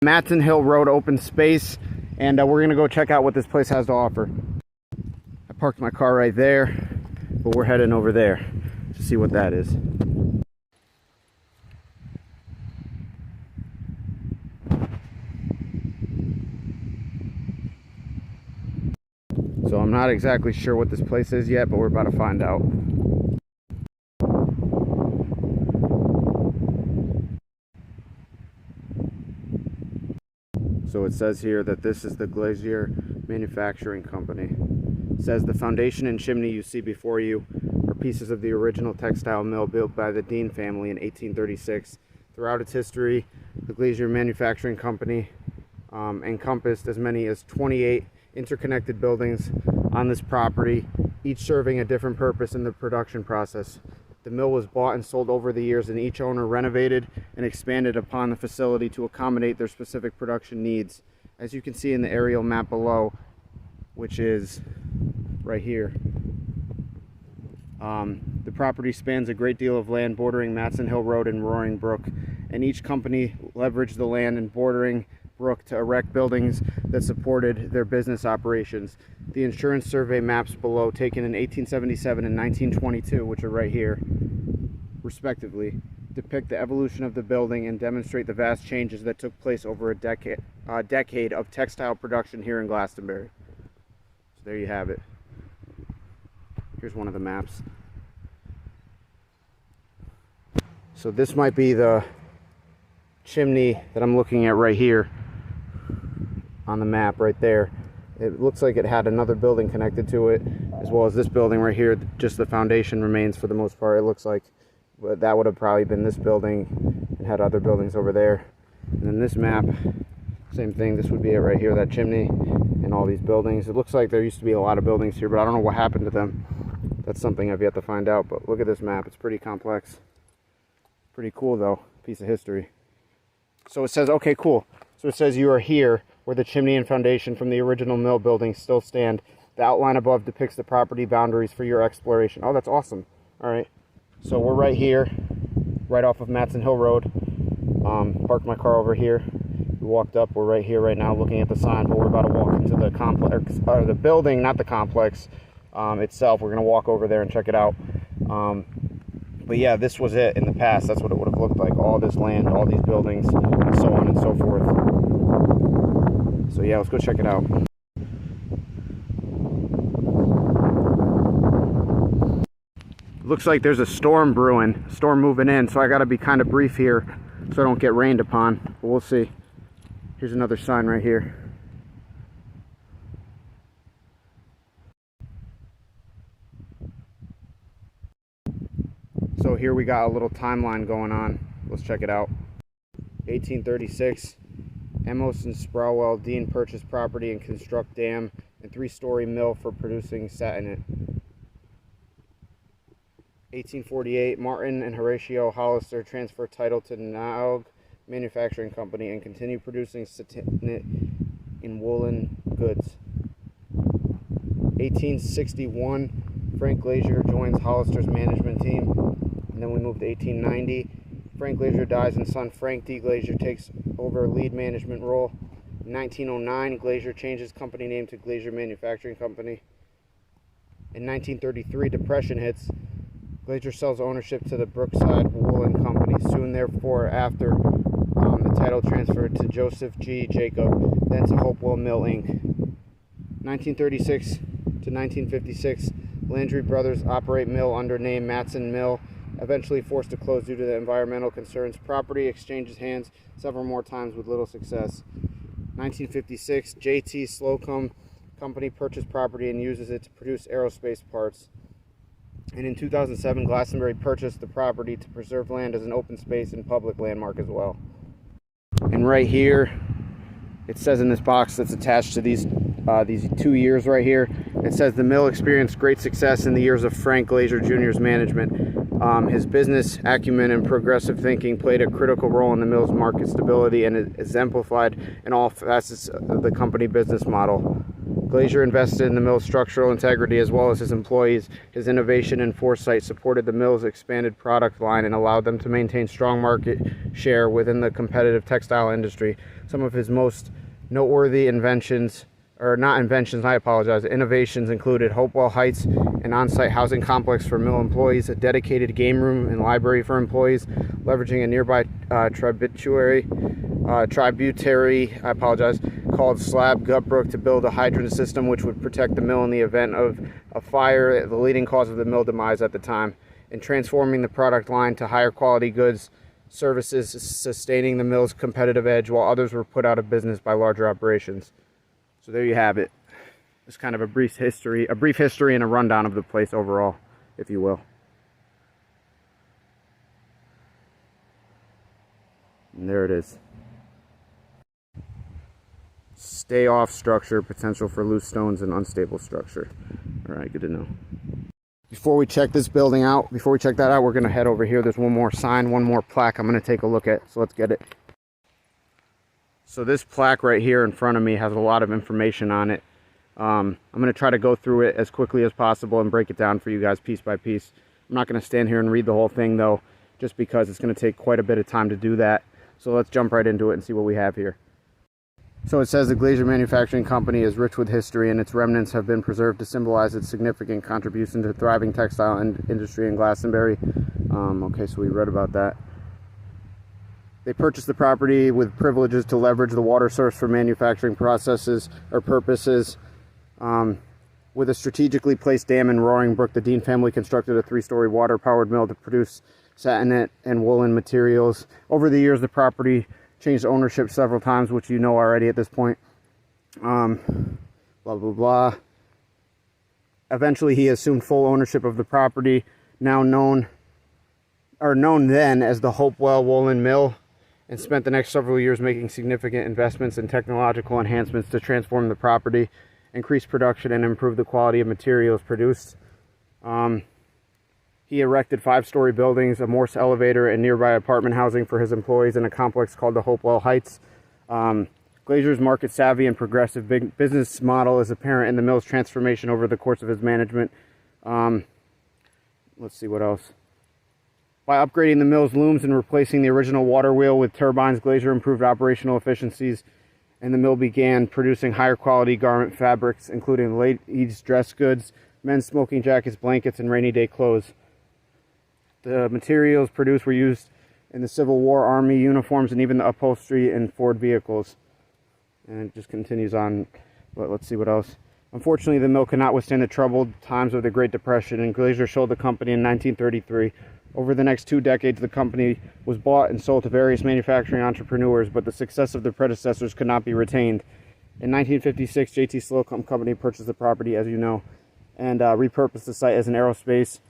Matson Hill Road open space, and we're gonna go check out what this place has to offer. I parked my car right there, but we're heading over there to see what that is. So I'm not exactly sure what this place is yet, but we're about to find out. So it says here that this is the Glazier Manufacturing Company. It says the foundation and chimney you see before you are pieces of the original textile mill built by the Dean family in 1836. Throughout its history, the Glazier Manufacturing Company encompassed as many as 28 interconnected buildings on this property, each serving a different purpose in the production process. The mill was bought and sold over the years, and each owner renovated and expanded upon the facility to accommodate their specific production needs. As you can see in the aerial map below, which is right here, the property spans a great deal of land bordering Matson Hill Road and Roaring Brook, and each company leveraged the land and bordering brook to erect buildings that supported their business operations. The insurance survey maps below, taken in 1877 and 1922, which are right here, respectively, depict the evolution of the building and demonstrate the vast changes that took place over a decade of textile production here in Glastonbury. So there you have it. Here's one of the maps. So this might be the chimney that I'm looking at right here on the map right there. It looks like it had another building connected to it, as well as this building right here. Just the foundation remains for the most part, it looks like. But that would have probably been this building and had other buildings over there. And then this map, same thing. This would be it right here, that chimney and all these buildings. It looks like there used to be a lot of buildings here, but I don't know what happened to them. That's something I've yet to find out. But look at this map. It's pretty complex. Pretty cool though. Piece of history. So it says, okay, cool. So it says you are here where the chimney and foundation from the original mill building still stand. The outline above depicts the property boundaries for your exploration. Oh, that's awesome. All right. So we're right here, right off of Matson Hill Road. Parked my car over here. We walked up. We're right here right now looking at the sign, but we're about to walk into the complex, or the building, not the complex itself. We're going to walk over there and check it out. But yeah, this was it in the past. That's what it would have looked like. All this land, all these buildings, and so on and so forth. So yeah, let's go check it out. Looks like there's a storm brewing, storm moving in, so I gotta be kind of brief here so I don't get rained upon, but we'll see. Here's another sign right here. So here we got a little timeline going on. Let's check it out. 1836, Amos and Sprowell Dean purchased property and construct dam and 3-story mill for producing satinate. 1848, Martin and Horatio Hollister transfer title to cHoW Manufacturing Company and continue producing satinate in woolen goods. 1861, Frank Glazier joins Hollister's management team. And then we move to 1890. Frank Glazier dies and son Frank D. Glazier takes over lead management role. In 1909, Glazier changes company name to Glazier Manufacturing Company. In 1933, Depression hits. Glazier sells ownership to the Brookside Woolen Company. Soon thereafter, the title transferred to Joseph G. Jacob, then to Hopewell Mill, Inc. 1936 to 1956, Landry Brothers operate mill under name Matson Mill, eventually forced to close due to the environmental concerns. Property exchanges hands several more times with little success. 1956, J.T. Slocomb Company purchased property and uses it to produce aerospace parts. And in 2007, Glastonbury purchased the property to preserve land as an open space and public landmark as well. And right here, it says in this box that's attached to these 2 years right here, it says the mill experienced great success in the years of Frank Glazier Jr.'s management. His business acumen and progressive thinking played a critical role in the mill's market stability and is exemplified in all facets of the company business model. Glazier invested in the mill's structural integrity as well as his employees. His innovation and foresight supported the mill's expanded product line and allowed them to maintain strong market share within the competitive textile industry. Some of his most noteworthy innovations included Hopewell Heights, an on-site housing complex for mill employees, a dedicated game room and library for employees, leveraging a nearby tributary called Slab Gutbrook to build a hydrant system which would protect the mill in the event of a fire, the leading cause of the mill demise at the time, and transforming the product line to higher quality goods, services, sustaining the mill's competitive edge while others were put out of business by larger operations. So there you have it. It's kind of a brief history and a rundown of the place overall, if you will. And there it is. Stay off structure, potential for loose stones and unstable structure. All right, good to know. Before we check that out, we're going to head over here. There's one more sign, one more plaque I'm going to take a look at. So let's get it. So this plaque right here in front of me has a lot of information on it. I'm going to try to go through it as quickly as possible and break it down for you guys piece by piece. I'm not going to stand here and read the whole thing though, just because it's going to take quite a bit of time to do that. So let's jump right into it and see what we have here. So it says the Glazier Manufacturing Company is rich with history and its remnants have been preserved to symbolize its significant contribution to thriving textile industry in Glastonbury. Okay, so we read about that. They purchased the property with privileges to leverage the water source for manufacturing processes or purposes. With a strategically placed dam in Roaring Brook, the Dean family constructed a 3-story water-powered mill to produce satin and woolen materials. Over the years, the property changed ownership several times, which you know already at this point. Blah, blah, blah. Eventually, he assumed full ownership of the property, now known then as the Hopewell Woolen Mill, and spent the next several years making significant investments in technological enhancements to transform the property, increase production, and improve the quality of materials produced. He erected 5-story buildings, a Morse elevator, and nearby apartment housing for his employees in a complex called the Hopewell Heights. Glazier's market-savvy and progressive business model is apparent in the mill's transformation over the course of his management. Let's see what else. By upgrading the mill's looms and replacing the original water wheel with turbines, Glazier improved operational efficiencies, and the mill began producing higher quality garment fabrics, including ladies' dress goods, men's smoking jackets, blankets, and rainy day clothes. The materials produced were used in the Civil War Army uniforms and even the upholstery in Ford vehicles. And it just continues on, but let's see what else. Unfortunately, the mill could not withstand the troubled times of the Great Depression, and Glazier sold the company in 1933. Over the next 2 decades, the company was bought and sold to various manufacturing entrepreneurs, but the success of their predecessors could not be retained. In 1956, J.T. Slocomb Company purchased the property, as you know, and repurposed the site as an aerospace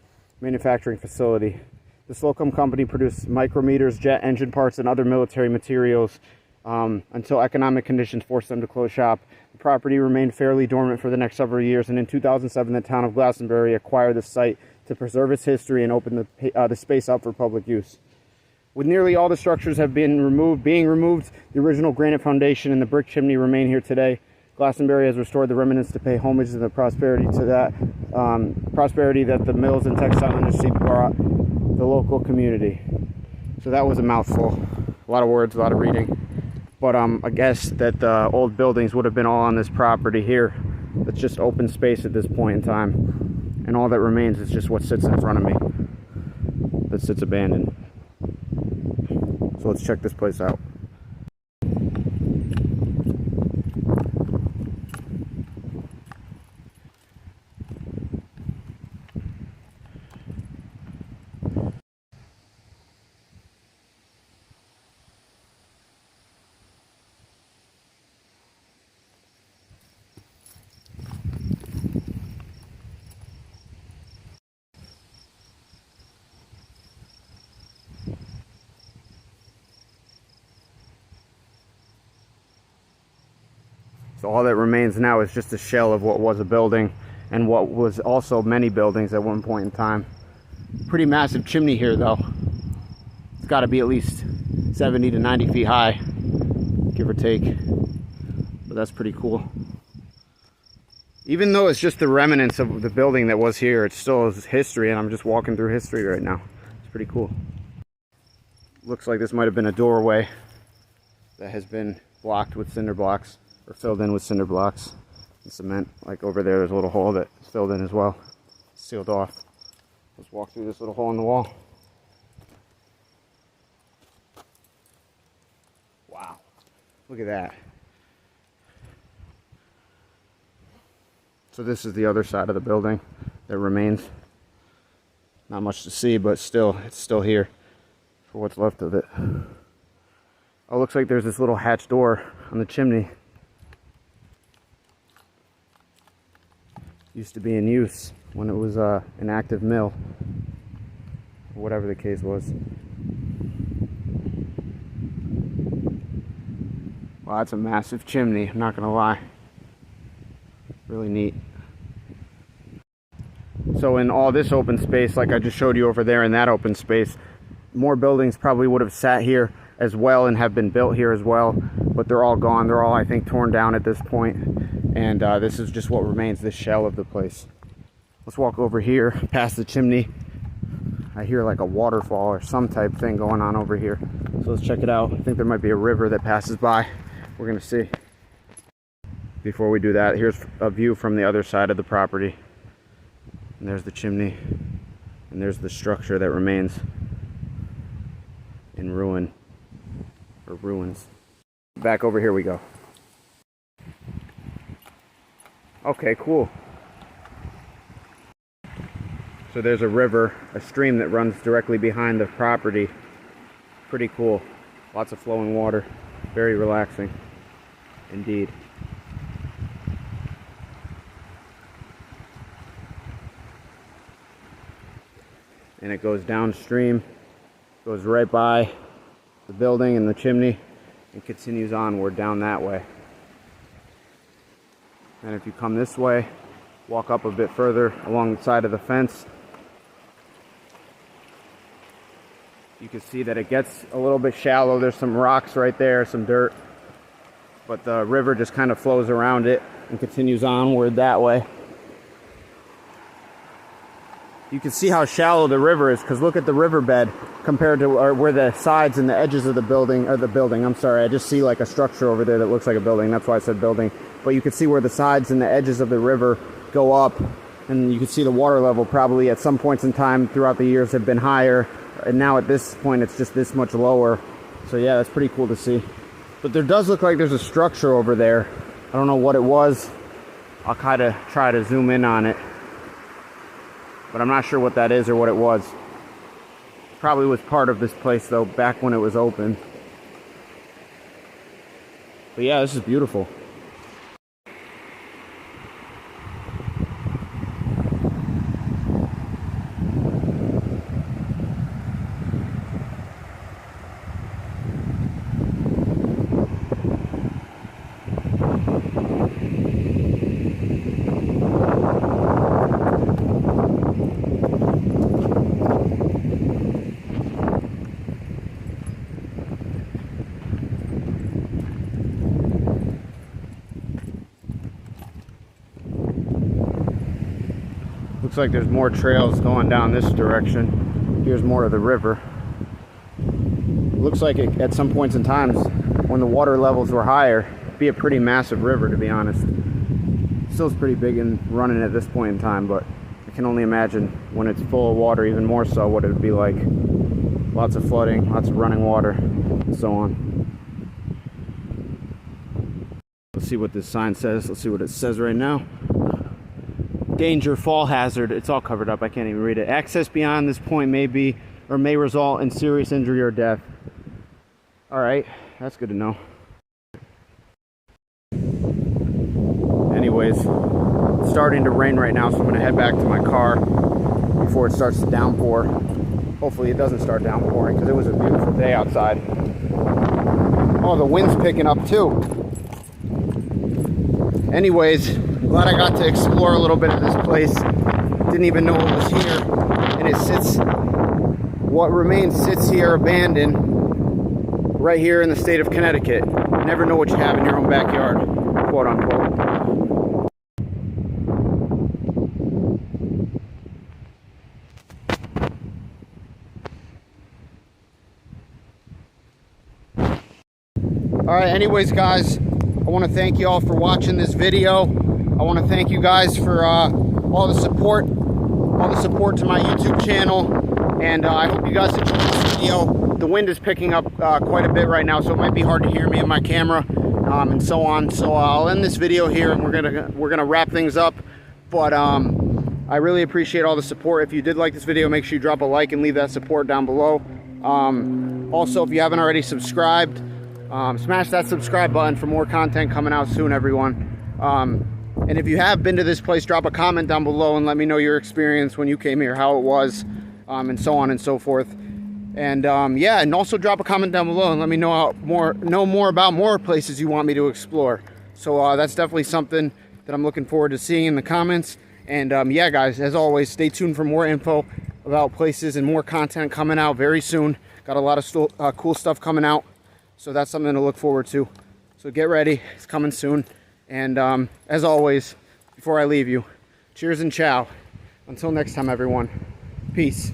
manufacturing facility. The Slocomb Company produced micrometers, jet engine parts, and other military materials until economic conditions forced them to close shop. The property remained fairly dormant for the next several years, and in 2007, the town of Glastonbury acquired the site to preserve its history and open the space up for public use. With nearly all the structures being removed, the original granite foundation and the brick chimney remain here today. Glastonbury has restored the remnants to pay homage to the prosperity that the mills and textile industry brought the local community. So that was a mouthful. A lot of words, a lot of reading. But I guess that the old buildings would have been all on this property here. That's just open space at this point in time. And all that remains is just what sits in front of me. That sits abandoned. So let's check this place out. So all that remains now is just a shell of what was a building and what was also many buildings at one point in time. Pretty massive chimney here though. It's got to be at least 70 to 90 feet high, give or take. But that's pretty cool. Even though it's just the remnants of the building that was here, it still is history, and I'm just walking through history right now. It's pretty cool. Looks like this might have been a doorway that has been blocked with cinder blocks, or filled in with cinder blocks and cement. Like over there's a little hole that's filled in as well, sealed off. Let's walk through this little hole in the wall. Wow, look at that. So this is the other side of the building that remains. Not much to see, but still, it's still here for what's left of it. Oh, looks like there's this little hatch door on the chimney. Used to be in use when it was an active mill, or whatever the case was. Wow, that's a massive chimney, I'm not gonna lie. Really neat. So in all this open space, like I just showed you over there in that open space, more buildings probably would have sat here as well and have been built here as well, but they're all gone. They're all, I think, torn down at this point, and this is just what remains, this shell of the place. Let's walk over here past the chimney. I hear like a waterfall or some type thing going on over here, so let's check it out. I think there might be a river that passes by. We're gonna see. Before we do that, here's a view from the other side of the property. And there's the chimney, and there's the structure that remains in ruin, or ruins. Back over here we go. Okay, cool. So there's a river, a stream that runs directly behind the property. Pretty cool. Lots of flowing water. Very relaxing indeed. And it goes downstream, goes right by the building and the chimney, and continues onward down that way. And if you come this way, walk up a bit further along the side of the fence, you can see that it gets a little bit shallow. There's some rocks right there, some dirt, but the river just kind of flows around it and continues onward that way. You can see how shallow the river is, because look at the riverbed compared to where the sides and the edges of the building, I'm sorry, I just see like a structure over there that looks like a building. That's why I said building. But you can see where the sides and the edges of the river go up, and you can see the water level probably at some points in time throughout the years have been higher, and now at this point it's just this much lower. So yeah, that's pretty cool to see. But there does look like there's a structure over there. I don't know what it was. I'll kind of try to zoom in on it, but I'm not sure what that is or what it was. Probably was part of this place though, back when it was open. But yeah, this is beautiful. Looks like there's more trails going down this direction. Here's more of the river. Looks like it, at some points in times when the water levels were higher, it'd be a pretty massive river, to be honest. Still is pretty big and running at this point in time, but I can only imagine when it's full of water, even more so, what it would be like. Lots of flooding, lots of running water, and so on. Let's see what this sign says. Let's see what it says right now. Danger, fall hazard. It's all covered up. I can't even read it. Access beyond this point may be or may result in serious injury or death. All right, that's good to know. Anyways, it's starting to rain right now, so I'm gonna head back to my car before it starts to downpour. Hopefully it doesn't start downpouring, because it was a beautiful day outside. Oh, the wind's picking up too. Anyways, I'm glad I got to explore a little bit of this place. Didn't even know it was here, and it sits, what remains sits here abandoned right here in the state of Connecticut. You never know what you have in your own backyard, quote unquote. right, anyways, guys, I want to thank you all for watching this video. I want to thank you guys for all the support to my YouTube channel, and I hope you guys enjoyed this video. The wind is picking up quite a bit right now, so it might be hard to hear me in my camera, and so on. So I'll end this video here, and we're gonna wrap things up. But I really appreciate all the support. If you did like this video, make sure you drop a like and leave that support down below. Also, if you haven't already subscribed, smash that subscribe button for more content coming out soon, everyone. And if you have been to this place, drop a comment down below and let me know your experience when you came here, how it was, and so on and so forth. And yeah, and also drop a comment down below and let me know more about more places you want me to explore. So that's definitely something that I'm looking forward to seeing in the comments. And yeah, guys, as always, stay tuned for more info about places and more content coming out very soon. Got a lot of cool stuff coming out, so that's something to look forward to. So get ready, it's coming soon. And as always, before I leave you, cheers and ciao. Until next time, everyone. Peace.